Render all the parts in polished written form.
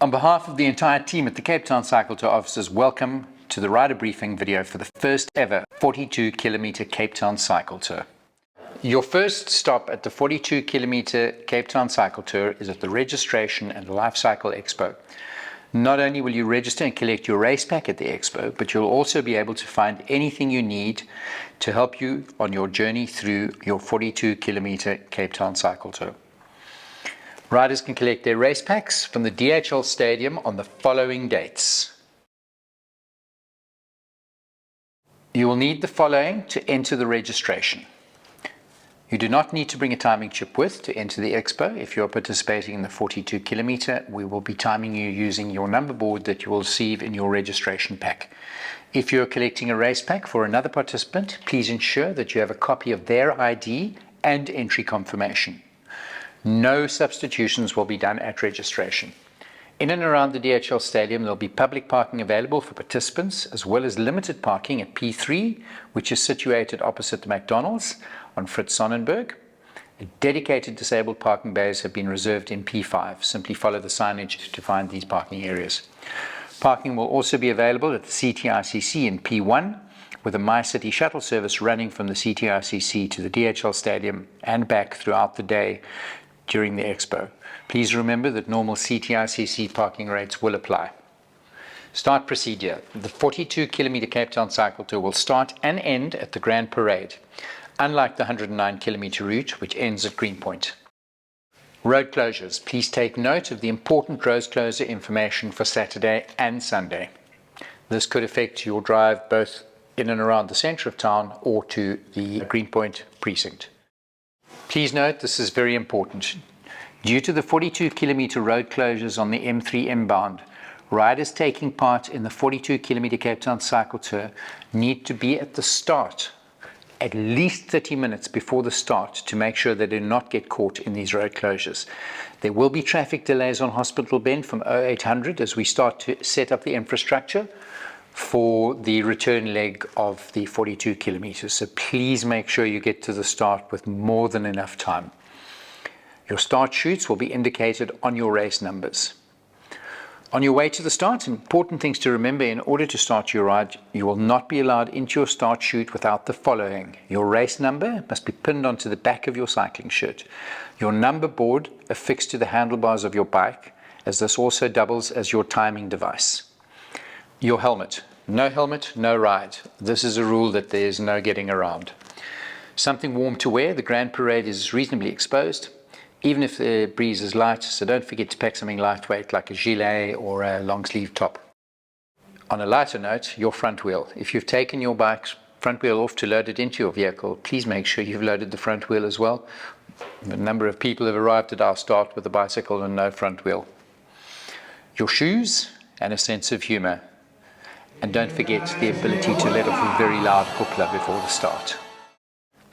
On behalf of the entire team at the Cape Town Cycle Tour offices, welcome to the rider briefing video for the first ever 42-kilometer Cape Town Cycle Tour. Your first stop at the 42-kilometer Cape Town Cycle Tour is at the Registration and Life Cycle Expo. Not only will you register and collect your race pack at the expo, but you'll also be able to find anything you need to help you on your journey through your 42-kilometer Cape Town Cycle Tour. Riders can collect their race packs from the DHL Stadium on the following dates. You will need the following to enter the registration. You do not need to bring a timing chip with to enter the expo. If you are participating in the 42 kilometer, we will be timing you using your number board that you will receive in your registration pack. If you are collecting a race pack for another participant, please ensure that you have a copy of their ID and entry confirmation. No substitutions will be done at registration. In and around the DHL Stadium, there will be public parking available for participants, as well as limited parking at P3, which is situated opposite the McDonald's on Fritz Sonnenberg. Dedicated disabled parking bays have been reserved in P5. Simply follow the signage to find these parking areas. Parking will also be available at the CTICC in P1, with a MyCity shuttle service running from the CTICC to the DHL Stadium and back throughout the day during the expo. Please remember that normal CTICC parking rates will apply. Start procedure. The 42-kilometer Cape Town Cycle Tour will start and end at the Grand Parade, unlike the 109-kilometer route, which ends at Greenpoint. Road closures. Please take note of the important road closure information for Saturday and Sunday. This could affect your drive both in and around the centre of town or to the Greenpoint precinct. Please note this is very important. Due to the 42-kilometer road closures on the M3 inbound, riders taking part in the 42-kilometer Cape Town Cycle Tour need to be at the start at least 30 minutes before the start to make sure they do not get caught in these road closures. There will be traffic delays on Hospital Bend from 0800 as we start to set up the infrastructure for the return leg of the 42 kilometers. So please make sure you get to the start with more than enough time. Your start chutes will be indicated on your race numbers. On your way to the start, important things to remember: in order to start your ride, you will not be allowed into your start chute without the following. Your race number must be pinned onto the back of your cycling shirt. Your number board affixed to the handlebars of your bike, as this also doubles as your timing device. Your helmet. No helmet, no ride. This is a rule that there is no getting around. Something warm to wear. The Grand Parade is reasonably exposed, even if the breeze is light, so don't forget to pack something lightweight like a gilet or a long sleeve top. On a lighter note, your front wheel. If you've taken your bike's front wheel off to load it into your vehicle, please make sure you've loaded the front wheel as well. A number of people have arrived at our start with a bicycle and no front wheel. Your shoes and a sense of humour. And don't forget the ability to let off a very loud hoopla before the start.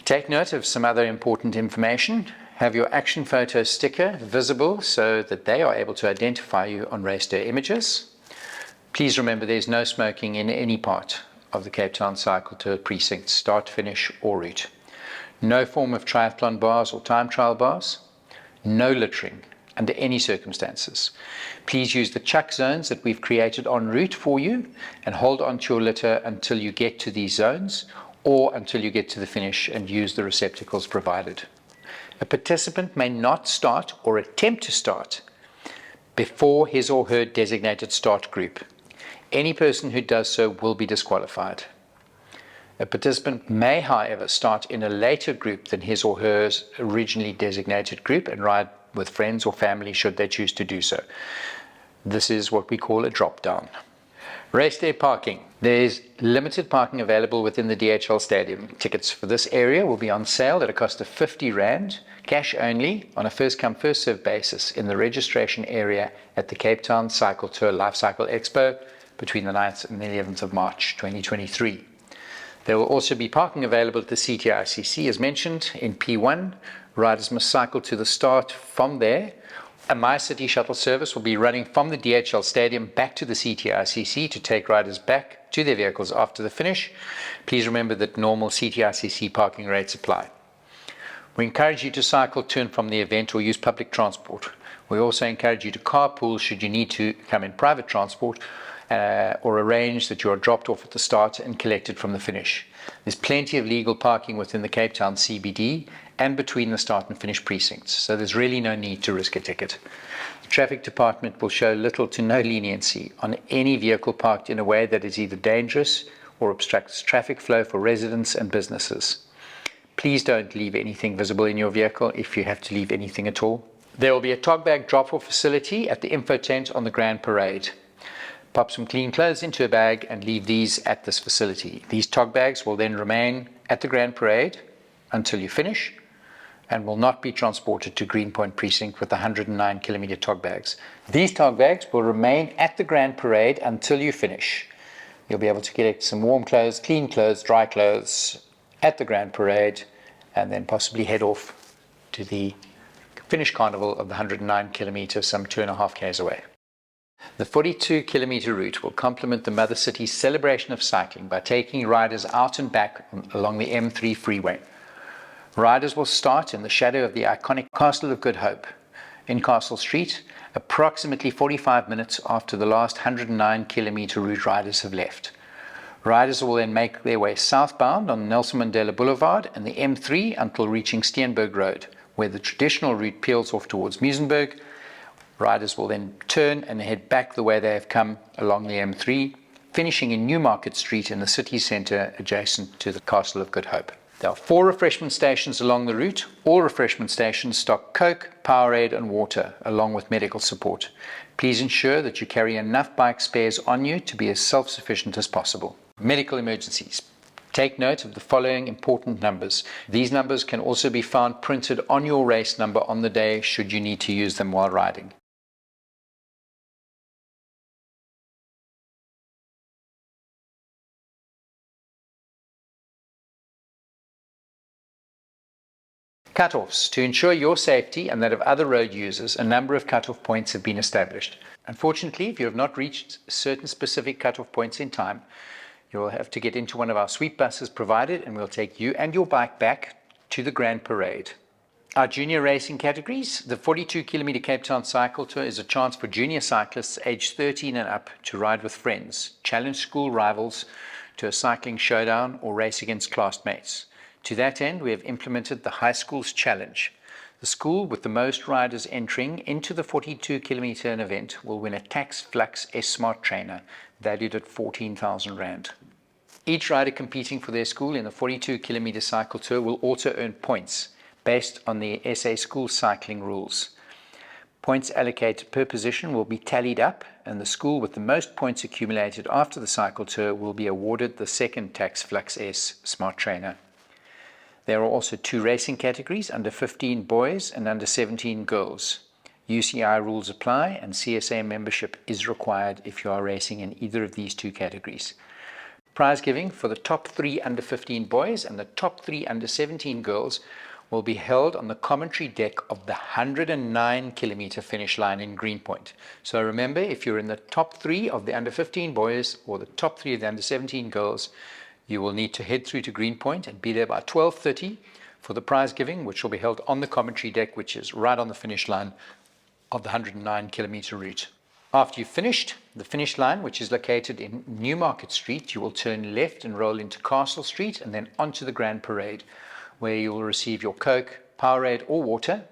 Take note of some other important information. Have your action photo sticker visible so that they are able to identify you on race day images. Please remember there's no smoking in any part of the Cape Town Cycle Tour precinct, start, finish or route. No form of triathlon bars or time trial bars. No littering under any circumstances. Please use the chuck zones that we've created en route for you and hold on to your litter until you get to these zones or until you get to the finish and use the receptacles provided. A participant may not start or attempt to start before his or her designated start group. Any person who does so will be disqualified. A participant may, however, start in a later group than his or her originally designated group and ride with friends or family should they choose to do so. This is what we call a drop down. Race day parking. There's limited parking available within the DHL Stadium. Tickets for this area will be on sale at a cost of 50 Rand, cash only, on a first come first served basis in the registration area at the Cape Town Cycle Tour Life Cycle Expo between the 9th and the 11th of March 2023. There will also be parking available at the CTICC as mentioned in P1. Riders must cycle to the start from there. A MyCity shuttle service will be running from the DHL Stadium back to the CTICC to take riders back to their vehicles after the finish. Please remember that normal CTICC parking rates apply. We encourage you to cycle to and from the event or use public transport. We also encourage you to carpool should you need to come in private transport or arrange that you are dropped off at the start and collected from the finish. There's plenty of legal parking within the Cape Town CBD and between the start and finish precincts, so there's really no need to risk a ticket. The Traffic Department will show little to no leniency on any vehicle parked in a way that is either dangerous or obstructs traffic flow for residents and businesses. Please don't leave anything visible in your vehicle if you have to leave anything at all. There will be a tog bag drop-off facility at the info tent on the Grand Parade. Pop some clean clothes into a bag and leave these at this facility. These tog bags will then remain at the Grand Parade until you finish and will not be transported to Greenpoint Precinct with the 109 kilometer tog bags. These tog bags will remain at the Grand Parade until you finish. You'll be able to collect some warm clothes, clean clothes, dry clothes at the Grand Parade and then possibly head off to the finish carnival of the 109 kilometers, some 2.5 k's away. The 42 kilometer route will complement the Mother City's celebration of cycling by taking riders out and back along the M3 freeway. Riders will start in the shadow of the iconic Castle of Good Hope in Castle Street, approximately 45 minutes after the last 109 kilometer route riders have left. Riders will then make their way southbound on Nelson Mandela Boulevard and the M3 until reaching Steenberg Road, where the traditional route peels off towards Muizenberg. Riders will then turn and head back the way they have come along the M3, finishing in Newmarket Street in the city centre adjacent to the Castle of Good Hope. There are 4 refreshment stations along the route. All refreshment stations stock Coke, Powerade and water, along with medical support. Please ensure that you carry enough bike spares on you to be as self-sufficient as possible. Medical emergencies. Take note of the following important numbers. These numbers can also be found printed on your race number on the day should you need to use them while riding. Cut-offs. To ensure your safety and that of other road users, a number of cut-off points have been established. Unfortunately, if you have not reached certain specific cut-off points in time, you will have to get into one of our sweep buses provided and we'll take you and your bike back to the Grand Parade. Our junior racing categories. The 42 kilometer Cape Town Cycle Tour is a chance for junior cyclists aged 13 and up to ride with friends, challenge school rivals to a cycling showdown or race against classmates. To that end, we have implemented the High Schools Challenge. The school with the most riders entering into the 42 kilometer event will win a Tax Flux S Smart Trainer valued at 14,000 Rand. Each rider competing for their school in the 42 kilometer cycle tour will also earn points based on the SA school cycling rules. Points allocated per position will be tallied up, and the school with the most points accumulated after the cycle tour will be awarded the second Tax Flux S Smart Trainer. There are also 2 racing categories, under 15 boys and under 17 girls. UCI rules apply and CSA membership is required if you are racing in either of these 2 categories. Prize giving for the top 3 under 15 boys and the top 3 under 17 girls will be held on the commentary deck of the 109 kilometer finish line in Greenpoint. So remember, if you're in the top 3 of the under 15 boys or the top 3 of the under 17 girls, you will need to head through to Greenpoint and be there by 12:30 for the prize giving, which will be held on the commentary deck, which is right on the finish line of the 109 kilometer route. After you've finished, the finish line, which is located in Newmarket Street, you will turn left and roll into Castle Street and then onto the Grand Parade, where you will receive your Coke, Powerade or water,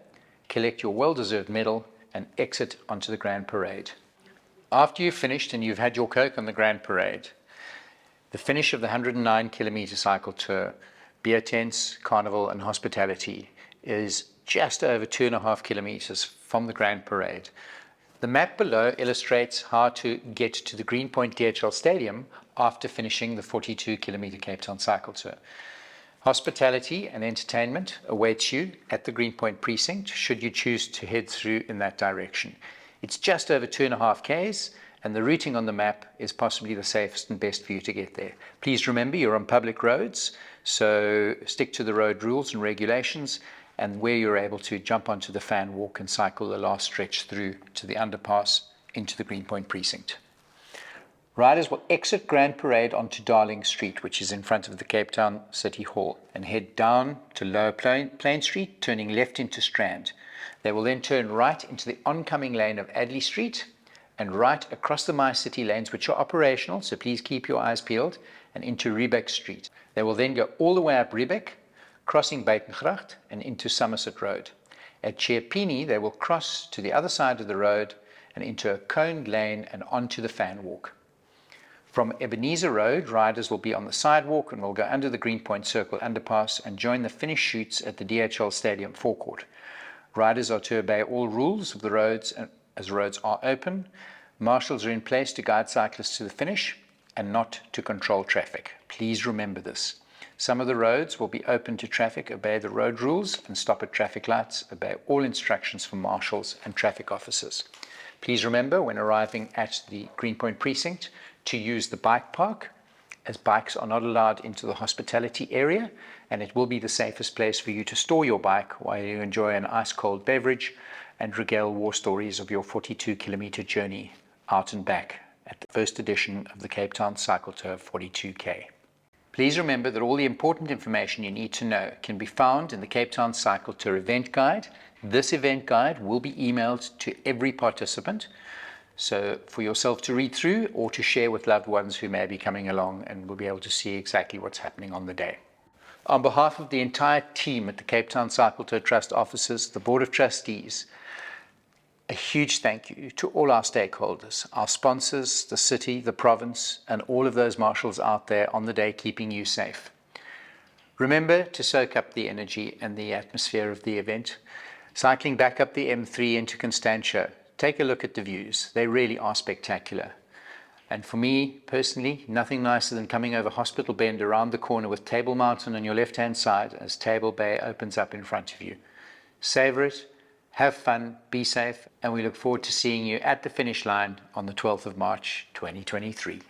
collect your well-deserved medal and exit onto the Grand Parade. After you've finished and you've had your Coke on the Grand Parade, the finish of the 109 kilometer cycle tour, beer tents, carnival and hospitality is just over 2.5 kilometers from the Grand Parade. The map below illustrates how to get to the Greenpoint DHL Stadium after finishing the 42 kilometer Cape Town cycle tour. Hospitality and entertainment awaits you at the Greenpoint precinct should you choose to head through in that direction. It's just over 2.5 k's and the routing on the map is possibly the safest and best for you to get there. Please remember you're on public roads, so stick to the road rules and regulations, and where you're able to jump onto the fan walk and cycle the last stretch through to the underpass into the Greenpoint precinct. Riders will exit Grand Parade onto Darling Street, which is in front of the Cape Town City Hall, and head down to Lower Plain Street, turning left into Strand. They will then turn right into the oncoming lane of Adley Street and right across the My City lanes, which are operational, so please keep your eyes peeled, and into Riebeck Street. They will then go all the way up Riebeck, crossing Buitengracht and into Somerset Road. At Chirpini, they will cross to the other side of the road and into a coned lane and onto the fan walk. From Ebenezer Road, riders will be on the sidewalk and will go under the Greenpoint Circle underpass and join the finish chutes at the DHL Stadium forecourt. Riders are to obey all rules of the roads as roads are open. Marshals are in place to guide cyclists to the finish and not to control traffic. Please remember this. Some of the roads will be open to traffic. Obey the road rules and stop at traffic lights. Obey all instructions from marshals and traffic officers. Please remember when arriving at the Greenpoint precinct to use the bike park, as bikes are not allowed into the hospitality area, and it will be the safest place for you to store your bike while you enjoy an ice-cold beverage and regale war stories of your 42-kilometer journey out and back at the first edition of the Cape Town Cycle Tour 42K. Please remember that all the important information you need to know can be found in the Cape Town Cycle Tour event guide. This event guide will be emailed to every participant, so for yourself to read through or to share with loved ones who may be coming along and will be able to see exactly what's happening on the day. On behalf of the entire team at the Cape Town Cycle Tour Trust offices, the Board of Trustees, a huge thank you to all our stakeholders, our sponsors, the city, the province, and all of those marshals out there on the day keeping you safe. Remember to soak up the energy and the atmosphere of the event. Cycling back up the M3 into Constantia, take a look at the views. They really are spectacular. And for me, personally, nothing nicer than coming over Hospital Bend around the corner with Table Mountain on your left-hand side as Table Bay opens up in front of you. Savor it, have fun, be safe, and we look forward to seeing you at the finish line on the 12th of March, 2023.